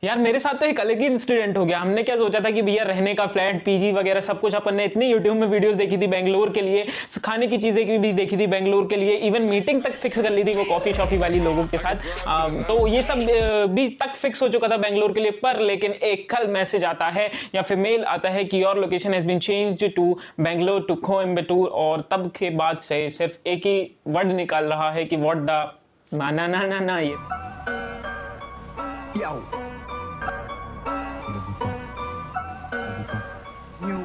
यार मेरे साथ तो एक अलग ही इंसिडेंट हो गया। हमने क्या सोचा था कि भैया रहने का फ्लैट पीजी वगैरह सब कुछ, अपन ने इतनी यूट्यूब में वीडियोस देखी थी बेंगलोर के लिए, खाने की चीजें भी देखी थी बेंगलोर के लिए, इवन मीटिंग तक फिक्स कर ली थी वो कॉफी शॉफी वाली लोगों के साथ। तो ये सब भी तक फिक्स हो चुका था बेंगलोर के लिए। पर लेकिन एक कल मैसेज आता है या फिर मेल आता है कि your location has been changed to Bangalore to Coimbatore, और तब के बाद से सिर्फ एक ही वर्ड निकाल रहा है कि व्हाट द ना ना ना ना ना। ये Yo. C'est le bouton. New.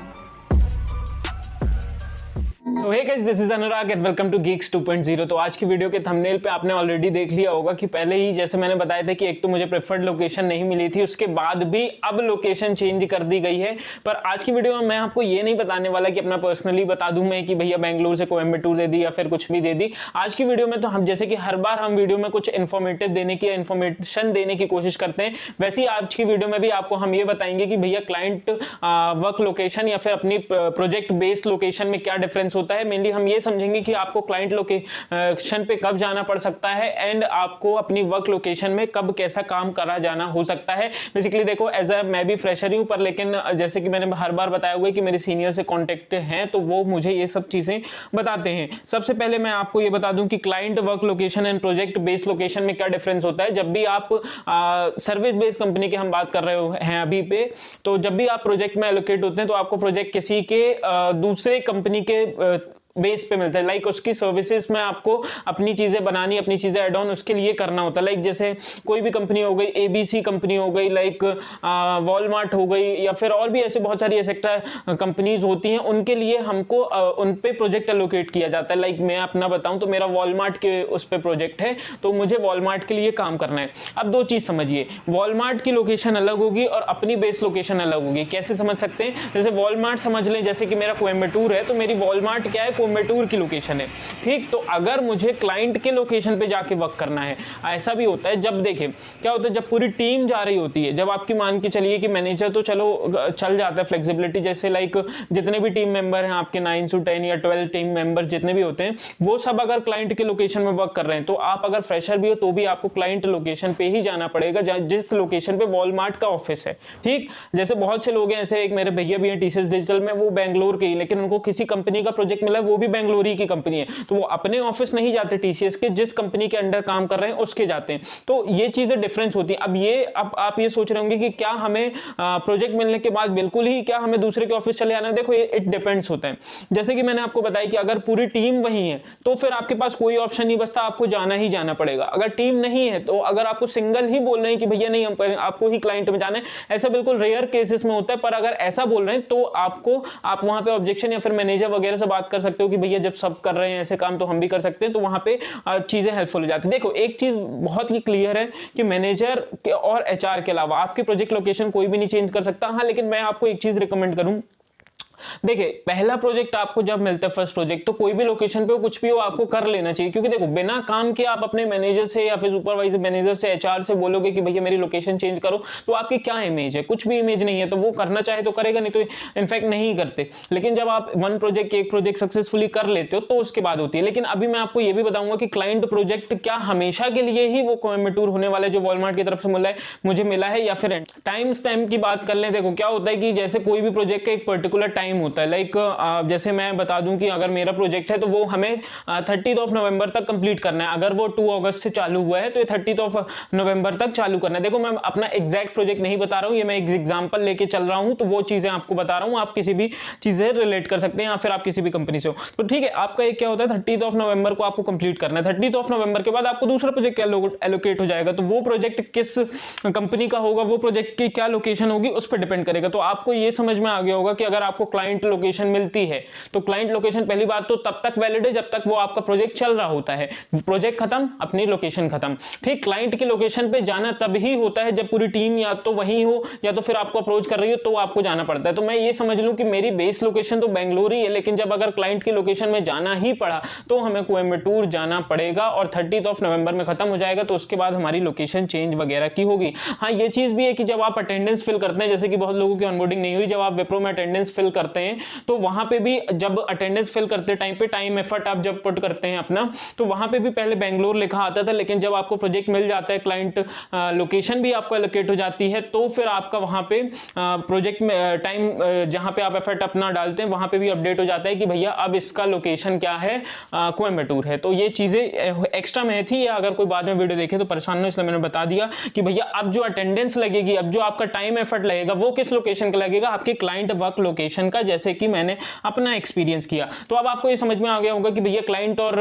So hey guys, this is Anurag and welcome to Geeks 2.0। तो आज की वीडियो के थंबनेल पे आपने ऑलरेडी देख लिया होगा कि पहले ही जैसे मैंने बताया था कि एक तो मुझे प्रेफर्ड लोकेशन नहीं मिली थी, उसके बाद भी अब लोकेशन चेंज कर दी गई है। पर आज की वीडियो में मैं आपको ये नहीं बताने वाला कि अपना पर्सनली बता दूं मैं कि भैया बेंगलुरु से कोयम्बटूर दे दी या फिर कुछ भी दे दी। आज की वीडियो में तो हम जैसे कि हर बार हम वीडियो में कुछ इन्फॉर्मेटिव देने की इन्फॉर्मेशन देने की कोशिश करते हैं, वैसे ही आज की वीडियो में भी आपको हम ये बताएंगे कि भैया क्लाइंट वर्क लोकेशन या फिर अपनी प्रोजेक्ट बेस्ड लोकेशन में क्या डिफरेंस होता है। मेनली हम ये समझेंगे कि आपको क्लाइंट लोकेशन पे कब जाना पड़ सकता है एंड आपको अपनी वर्क लोकेशन में कब कैसा काम करा जाना हो सकता है। बेसिकली देखो, एज अ मैं भी फ्रेशर ही हूं, पर लेकिन जैसे कि मैंने हर बार बताया हुआ है कि मेरे सीनियर से कांटेक्ट हैं तो वो मुझे ये सब चीजें बताते हैं। सबसे पहले मैं आपको ये बता दूं कि client work location and project based location में क्या डिफरेंस होता है। जब भी आप सर्विस बेस्ड कंपनी की हम बात कर रहे हैं अभी पे, तो जब भी आप प्रोजेक्ट में एलोकेट होते हैं तो आपको प्रोजेक्ट किसी के दूसरे कंपनी के बेस पे मिलता है। लाइक उसकी सर्विसेज में आपको अपनी चीजें बनानी, अपनी चीजें एड ऑन उसके लिए करना होता है। लाइक जैसे कोई भी कंपनी हो गई, एबीसी कंपनी हो गई, लाइक वॉलमार्ट हो गई, या फिर और भी ऐसे बहुत सारी एक्सेट्रा कंपनीज होती हैं, उनके लिए हमको उन पे प्रोजेक्ट एलोकेट किया जाता है। लाइक मैं अपना बताऊं तो मेरा वॉलमार्ट के उस पे प्रोजेक्ट है, तो मुझे वॉलमार्ट के लिए काम करना है। अब दो चीज समझिए, वॉलमार्ट की लोकेशन अलग होगी और अपनी बेस लोकेशन अलग होगी। कैसे समझ सकते हैं? जैसे वॉलमार्ट समझ लें, जैसे कि मेरा कोयम्बटूर है तो मेरी वॉलमार्ट क्या है, कोयम्बटूर की लोकेशन है। ठीक, तो अगर मुझे क्लाइंट के लोकेशन पे जाके वर्क करना है, ऐसा भी होता है जब देखें क्या होता है, जब पूरी टीम जा रही होती है, जब आपकी मान के चलिए कि मैनेजर तो चलो चल जाता है फ्लेक्सिबिलिटी, जैसे लाइक जितने भी टीम मेंबर हैं आपके 9 से 10 या 12 टीम मेंबर्स जितने भी होते हैं, वो सब अगर क्लाइंट के लोकेशन में वर्क कर रहे हैं तो आप अगर फ्रेशर भी हो तो भी आपको क्लाइंट लोकेशन पे ही जाना पड़ेगा जिस लोकेशन पे वॉलमार्ट का ऑफिस है। ठीक, जैसे बहुत से लोग हैं, ऐसे एक मेरे भैया भी हैं टीसीएस डिजिटल में, वो बेंगलोर के ही, लेकिन उनको किसी कंपनी का प्रोजेक्ट मिला है, वो भी बेंगलोरी की कंपनी है, तो वो अपने ऑफिस नहीं जाते टीसीएस के, जिस कंपनी के अंडर काम कर रहे हैं उसके जाते हैं। तो ये चीजें डिफरेंस होती हैं। अब आप ये सोच रहे होंगे कि क्या हमें प्रोजेक्ट मिलने के बाद बिल्कुल ही क्या हमें दूसरे के ऑफिस चले आना है? देखो, ये इट डिपेंड्स होता है। जैसे कि मैंने आपको बताया कि अगर पूरी टीम वही है तो फिर आपके पास कोई ऑप्शन नहीं बचता, आपको जाना ही जाना पड़ेगा। अगर टीम नहीं है तो अगर आपको सिंगल ही बोल रहे हैं कि भैया नहीं, आपको ही क्लाइंट में जाना है, ऐसा बिल्कुल रेयर केसेस में होता है। पर अगर ऐसा बोल रहे हैं तो आप वहां पे ऑब्जेक्शन या फिर मैनेजर वगैरह से बात कर सकते हो कि भैया जब सब कर रहे हैं ऐसे काम तो हम भी कर सकते हैं, तो वहां पे चीजें हेल्पफुल हो जाती है। देखो, एक चीज बहुत ही क्लियर है कि मैनेजर और एचआर के अलावा आपकी प्रोजेक्ट लोकेशन कोई भी नहीं चेंज कर सकता। हाँ, लेकिन मैं आपको एक चीज रिकमेंड करूं, देखिए पहला प्रोजेक्ट आपको जब मिलता है, फर्स्ट प्रोजेक्ट, तो कोई भी लोकेशन पे हो कुछ भी हो आपको कर लेना चाहिए। क्योंकि देखो, बिना काम के आप अपने मैनेजर से या फिर सुपरवाइजर मैनेजर से एचआर से बोलोगे कि भैया मेरी लोकेशन चेंज करो, तो आपकी क्या इमेज है? कुछ भी इमेज नहीं है। तो वो करना चाहे तो करेगा, नहीं तो इनफैक्ट नहीं करते। लेकिन जब आप एक प्रोजेक्ट सक्सेसफुली कर लेते हो तो उसके बाद होती है। लेकिन अभी मैं आपको ये भी बताऊंगा कि क्लाइंट प्रोजेक्ट क्या हमेशा के लिए ही वो कोयम्बटूर होने वाला है जो वॉलमार्ट की तरफ से मुझे मिला है, या फिर टाइम स्टैम्प की बात कर लें। देखो क्या होता है कि जैसे कोई भी प्रोजेक्ट का एक पर्टिकुलर टाइम होता है। लाइक जैसे मैं बता दूं कि अगर मेरा प्रोजेक्ट है तो वो हमें 30 ऑफ नवंबर तक कंप्लीट करना है। अगर वो 2 अगस्त से चालू हुआ है तो ये 30 ऑफ नवंबर तक चालू करना है। देखो, मैं अपना एग्जैक्ट प्रोजेक्ट नहीं बता रहा हूं, ये मैं एक एग्जांपल लेके चल रहा हूं, तो वो चीजें आपको बता रहा हूं। आप किसी भी चीजें रिलेट कर सकते हैं या फिर आप किसी भी कंपनी से हो तो ठीक है। आपका एक क्या होता है, 30 ऑफ नवंबर को आपको कंप्लीट करना है। 30 ऑफ नवंबर के बाद आपको दूसरा प्रोजेक्ट एलोकेट हो जाएगा, तो वो प्रोजेक्ट किस कंपनी का होगा, वो प्रोजेक्ट की क्या लोकेशन होगी, उस पर डिपेंड करेगा। तो आपको ये समझ में आ गया होगा कि अगर आपको क्लाइंट लोकेशन मिलती है तो क्लाइंट लोकेशन पहली बात तो तब तक वैलिड है जब तक वो आपका प्रोजेक्ट चल रहा होता है। प्रोजेक्ट खत्म, अपनी लोकेशन खत्म। ठीक, क्लाइंट की लोकेशन पे जाना तब ही होता है जब पूरी टीम या तो वहीं हो या तो फिर आपको अप्रोच कर रही हो, तो आपको जाना पड़ता है। तो मैं ये समझ लूं कि मेरी बेस लोकेशन तो बेंगलुरु ही है, लेकिन जब अगर क्लाइंट की लोकेशन में जाना ही पड़ा तो हमें कोयम्बटूर जाना पड़ेगा और 30 ऑफ नवंबर में खत्म हो जाएगा। तो उसके बाद हमारी लोकेशन चेंज वगैरह की होगी। हाँ, ये चीज भी है कि जब आप अटेंडेंस फिल करते हैं, जैसे कि बहुत लोगों की ऑनबोर्डिंग नहीं हुई, जब आप विप्रो में अटेंडेंस फिल करते करते हैं तो वहां पे भी जब अटेंडेंस फिल करते टाइम पे टाइम एफर्ट आप जब पुट करते हैं अपना, तो वहां पे भी पहले बेंगलोर लिखा आता था, लेकिन जब आपको प्रोजेक्ट मिल जाता है, क्लाइंट लोकेशन भी आपको एलोकेट हो जाती है, तो फिर आपका वहां पे प्रोजेक्ट में टाइम जहां पे आप एफर्ट अपना डालते हैं वहां पे भी अपडेट हो जाता है कि भैया अब इसका लोकेशन क्या है, कोयम्बटूर है। तो ये चीजें एक्स्ट्रा में थी, या अगर कोई बाद में वीडियो देखे तो परेशान हो, इसलिए मैंने बता दिया कि भैया अब जो अटेंडेंस लगेगी, अब जो आपका टाइम एफर्ट लगेगा वो किस लोकेशन का लगेगा, आपके क्लाइंट वर्क लोकेशन का, जैसे कि मैंने अपना एक्सपीरियंस किया। तो अब आपको ये समझ में आ गया होगा कि भैया क्लाइंट और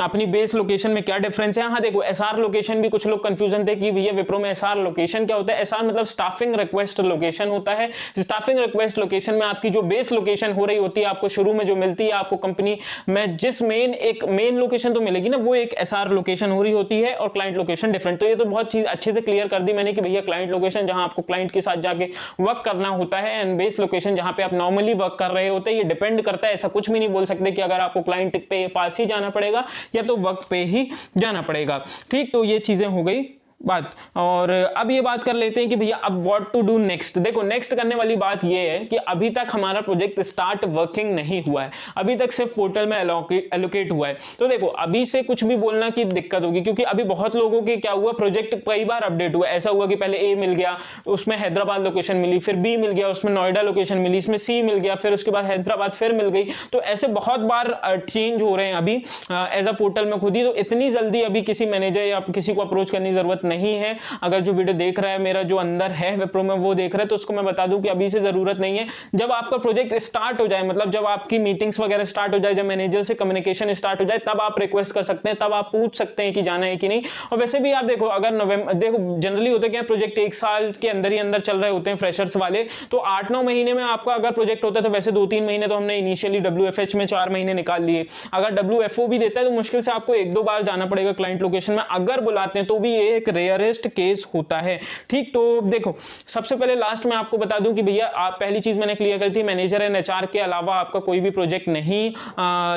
अपनी बेस लोकेशन में क्या डिफरेंस है। हाँ देखो, एसआर लोकेशन भी कुछ लोग कंफ्यूजन थे कि भैया विप्रो में एसआर लोकेशन क्या होता है। एसआर मतलब स्टाफिंग रिक्वेस्ट लोकेशन होता है। स्टाफिंग रिक्वेस्ट लोकेशन में आपकी जो बेस लोकेशन हो रही होती है, आपको शुरू में जो मिलती है आपको कंपनी में, जिस मेन लोकेशन तो मिलेगी ना, वो एक एसआर लोकेशन हो रही होती है और क्लाइंट लोकेशन डिफरेंट। तो ये तो बहुत चीज अच्छे से क्लियर कर दी मैंने कि भैया क्लाइंट लोकेशन जहां आपको क्लाइंट के साथ जाके वर्क करना होता है, एंड बेस लोकेशन जहां पे आप नॉर्मली वर्क कर रहे होते हैं। ये डिपेंड करता है, ऐसा कुछ भी नहीं बोल सकते कि अगर आपको क्लाइंट पे पास ही जाना पड़ेगा या तो वर्क पे ही जाना पड़ेगा। ठीक, तो ये चीजें हो गई बात। और अब ये बात कर लेते हैं कि भैया अब व्हाट टू डू नेक्स्ट। देखो, नेक्स्ट करने वाली बात ये है कि अभी तक हमारा प्रोजेक्ट स्टार्ट वर्किंग नहीं हुआ है, अभी तक सिर्फ पोर्टल में एलोकेट हुआ है। तो देखो, अभी से कुछ भी बोलना की दिक्कत होगी, क्योंकि अभी बहुत लोगों के क्या हुआ, प्रोजेक्ट कई बार अपडेट हुआ। ऐसा हुआ कि पहले ए मिल गया, उसमें हैदराबाद लोकेशन मिली, फिर बी मिल गया, उसमें नोएडा लोकेशन मिली, इसमें सी मिल गया, फिर उसके बाद हैदराबाद फिर मिल गई। तो ऐसे बहुत बार चेंज हो रहे हैं अभी एज अ पोर्टल में खुद ही। तो इतनी जल्दी अभी किसी मैनेजर या किसी को अप्रोच करने की जरूरत नहीं है। अगर जो वीडियो देख रहा है मेरा, जो अंदर है विप्रो में, वो देख रहा है, तो उसको मैं बता दूं कि अभी से जरूरत नहीं है। जब आपका प्रोजेक्ट स्टार्ट हो जाए, मतलब जब आपकी मीटिंग्स वगैरह स्टार्ट हो जाए, जब मैनेजर से कम्युनिकेशन स्टार्ट हो जाए, तब आप रिक्वेस्ट कर सकते हैं, तब आप पूछ सकते हैं कि जाना है कि नहीं। और वैसे भी आप देखो, अगर नवंबर, देखो जनरली होता क्या, प्रोजेक्ट एक साल के अंदर ही अंदर चल रहे होते हैं फ्रेशर्स वाले, तो 8-9 महीने में आपका अगर प्रोजेक्ट होता है, तो वैसे 2-3 महीने तो हमने इनिशियली WFH में 4 महीने निकाल लिए। अगर WFO भी देता है तो मुश्किल से आपको 1-2 बार जाना पड़ेगा क्लाइंट लोकेशन में, अगर बुलाते हैं तो भी ये एक रेयरेस्ट केस होता है। ठीक, तो देखो, सबसे पहले लास्ट में आपको बता दूं कि भैया आप, पहली चीज मैंने क्लियर कर थी, मैनेजर एंड एचआर के अलावा आपका कोई भी प्रोजेक्ट नहीं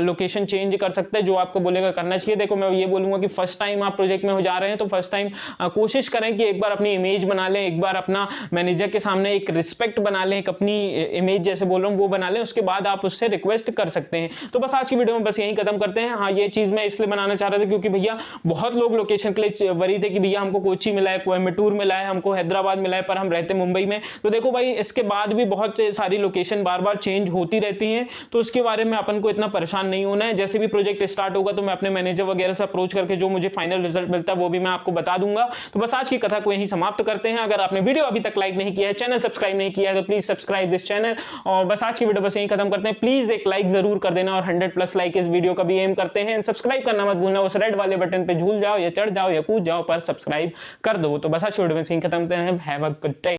लोकेशन चेंज कर सकता है, जो आपको बोलेगा करना चाहिए। देखो, मैं ये बोलूंगा कि फर्स्ट टाइम आप प्रोजेक्ट में हो जा रहे हैं तो फर्स्ट टाइम कोशिश करें कि एक बार अपनी इमेज बना लें, एक बार अपना मैनेजर के सामने एक रिस्पेक्ट बना लें, एक अपनी इमेज जैसे बोल रहा हूं वो बना लें, उसके बाद आप उससे रिक्वेस्ट कर सकते हैं। तो बस आज की वीडियो में बस यही खत्म करते हैं। हाँ, ये चीज मैं इसलिए बनाना चाह रहा था क्योंकि भैया बहुत लोग लोकेशन के लिए वरी थे कि भैया हमको कोची मिला है, कोयम्बटूर मिला है, हमको हैदराबाद मिला है, पर हम रहते मुंबई में। तो देखो भाई, इसके बाद भी बहुत सारी लोकेशन बार बार चेंज होती रहती हैं, तो उसके बारे में अपन को इतना परेशान नहीं होना है। जैसे भी प्रोजेक्ट स्टार्ट होगा तो मैं अपने मैनेजर वगैरह से अप्रोच करके जो मुझे फाइनल रिजल्ट मिलता है वो भी मैं आपको बता दूंगा। तो बस आज की कथा को यहीं समाप्त करते हैं। अगर आपने वीडियो अभी तक लाइक नहीं किया है, चैनल सब्सक्राइब नहीं किया है, तो प्लीज सब्सक्राइब दिस चैनल। और बस आज की वीडियो बस यहीं खत्म करते हैं। प्लीज एक लाइक जरूर कर देना, और 100+ लाइक इस वीडियो का भी एम करते हैं। सब्सक्राइब करना मत भूलना, उस रेड वाले बटन पे झूल जाओ या चढ़ जाओ या कूद जाओ, पर सब्सक्राइब कर दो। तो बस आज की वीडियो में यहीं खत्म करते हैं। Have a good day.